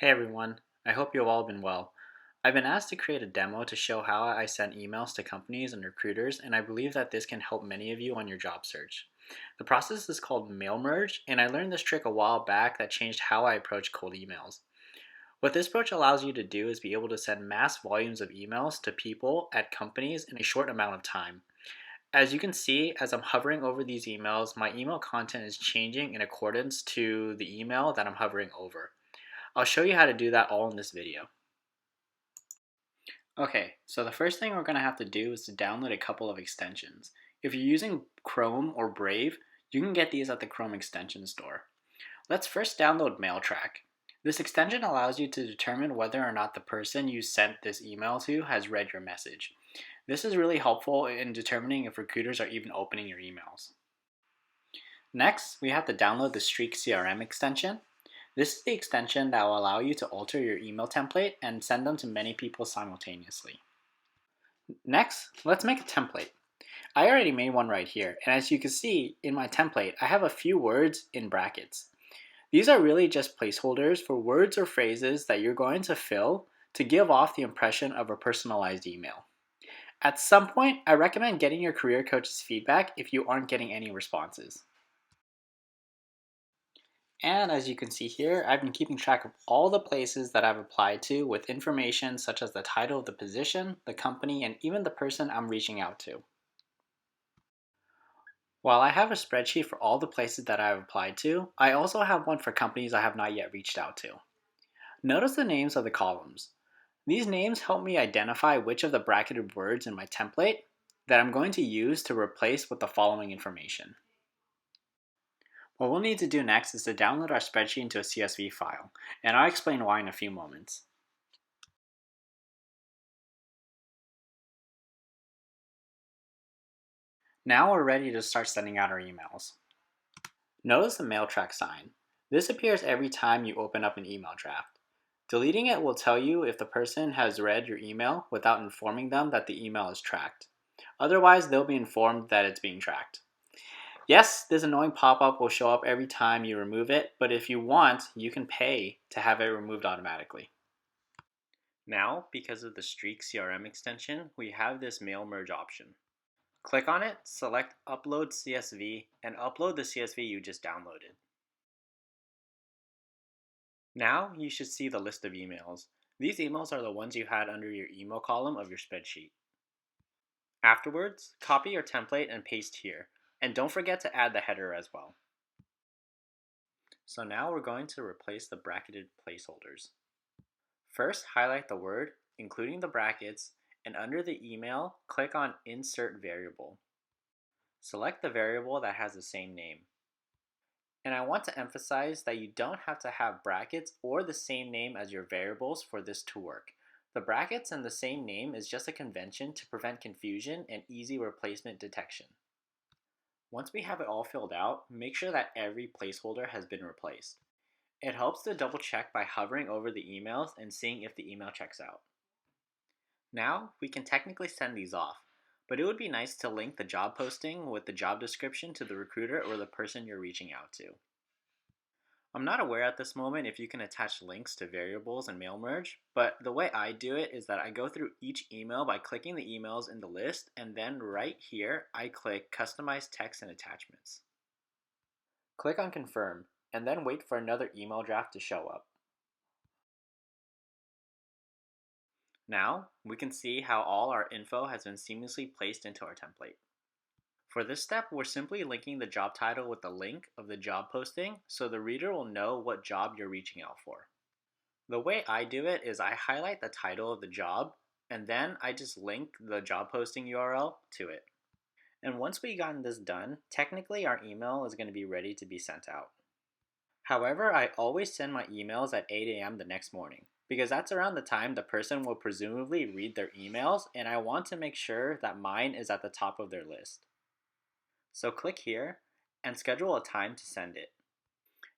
Hey everyone, I hope you've all been well. I've been asked to create a demo to show how I send emails to companies and recruiters, and I believe that this can help many of you on your job search. The process is called mail merge, and I learned this trick a while back that changed how I approach cold emails. What this approach allows you to do is be able to send mass volumes of emails to people at companies in a short amount of time. As you can see, as I'm hovering over these emails, my email content is changing in accordance to the email that I'm hovering over. I'll show you how to do that all in this video. Okay, so the first thing we're going to have to do is to download a couple of extensions. If you're using Chrome or Brave, you can get these at the Chrome extension store. Let's first download MailTrack. This extension allows you to determine whether or not the person you sent this email to has read your message. This is really helpful in determining if recruiters are even opening your emails. Next, we have to download the Streak CRM extension. This is the extension that will allow you to alter your email template and send them to many people simultaneously. Next, let's make a template. I already made one right here, and as you can see in my template, I have a few words in brackets. These are really just placeholders for words or phrases that you're going to fill to give off the impression of a personalized email. At some point, I recommend getting your career coach's feedback if you aren't getting any responses. And as you can see here, I've been keeping track of all the places that I've applied to with information such as the title of the position, the company, and even the person I'm reaching out to. While I have a spreadsheet for all the places that I've applied to, I also have one for companies I have not yet reached out to. Notice the names of the columns. These names help me identify which of the bracketed words in my template that I'm going to use to replace with the following information. What we'll need to do next is to download our spreadsheet into a CSV file, and I'll explain why in a few moments. Now we're ready to start sending out our emails. Notice the mail track sign. This appears every time you open up an email draft. Deleting it will tell you if the person has read your email without informing them that the email is tracked. Otherwise, they'll be informed that it's being tracked. Yes, this annoying pop-up will show up every time you remove it, but if you want, you can pay to have it removed automatically. Now, because of the Streak CRM extension, we have this mail merge option. Click on it, select Upload CSV, and upload the CSV you just downloaded. Now you should see the list of emails. These emails are the ones you had under your email column of your spreadsheet. Afterwards, copy your template and paste here, and don't forget to add the header as well. So now we're going to replace the bracketed placeholders. First, highlight the word, including the brackets, and under the email, click on Insert Variable. Select the variable that has the same name. And I want to emphasize that you don't have to have brackets or the same name as your variables for this to work. The brackets and the same name is just a convention to prevent confusion and easy replacement detection. Once we have it all filled out, make sure that every placeholder has been replaced. It helps to double check by hovering over the emails and seeing if the email checks out. Now, we can technically send these off, but it would be nice to link the job posting with the job description to the recruiter or the person you're reaching out to. I'm not aware at this moment if you can attach links to variables and mail merge, but the way I do it is that I go through each email by clicking the emails in the list, and then right here I click Customize Text and Attachments. Click on Confirm, and then wait for another email draft to show up. Now, we can see how all our info has been seamlessly placed into our template. For this step, we're simply linking the job title with the link of the job posting so the reader will know what job you're reaching out for. The way I do it is I highlight the title of the job and then I just link the job posting URL to it. And once we gotten this done, technically our email is going to be ready to be sent out. However, I always send my emails at 8 a.m. the next morning because that's around the time the person will presumably read their emails, and I want to make sure that mine is at the top of their list. So click here and schedule a time to send it.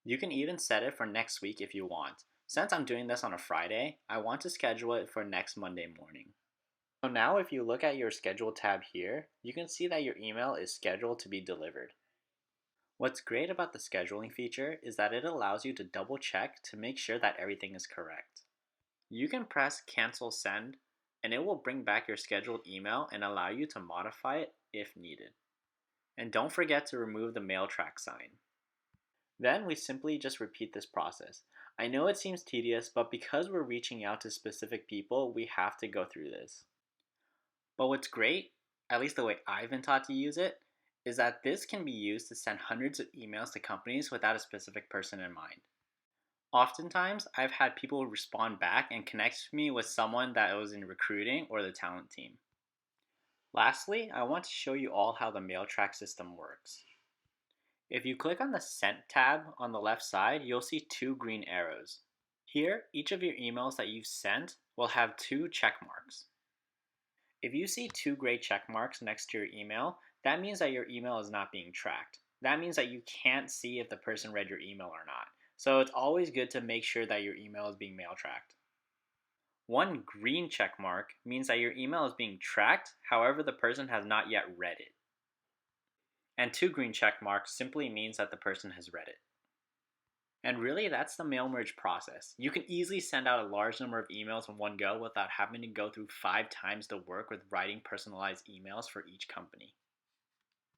You can even set it for next week if you want. Since I'm doing this on a Friday, I want to schedule it for next Monday morning. So now if you look at your schedule tab here, you can see that your email is scheduled to be delivered. What's great about the scheduling feature is that it allows you to double check to make sure that everything is correct. You can press cancel send and it will bring back your scheduled email and allow you to modify it if needed. And don't forget to remove the mail track sign. Then we simply just repeat this process. I know it seems tedious, but because we're reaching out to specific people, we have to go through this. But what's great, at least the way I've been taught to use it, is that this can be used to send hundreds of emails to companies without a specific person in mind. Oftentimes, I've had people respond back and connect me with someone that was in recruiting or the talent team. Lastly, I want to show you all how the mail track system works. If you click on the Sent tab on the left side, you'll see two green arrows. Here, each of your emails that you've sent will have two check marks. If you see two gray check marks next to your email, that means that your email is not being tracked. That means that you can't see if the person read your email or not. So it's always good to make sure that your email is being mail tracked. One green check mark means that your email is being tracked, however the person has not yet read it. And two green check marks simply means that the person has read it. And really, that's the mail merge process. You can easily send out a large number of emails in one go without having to go through 5 times the work with writing personalized emails for each company.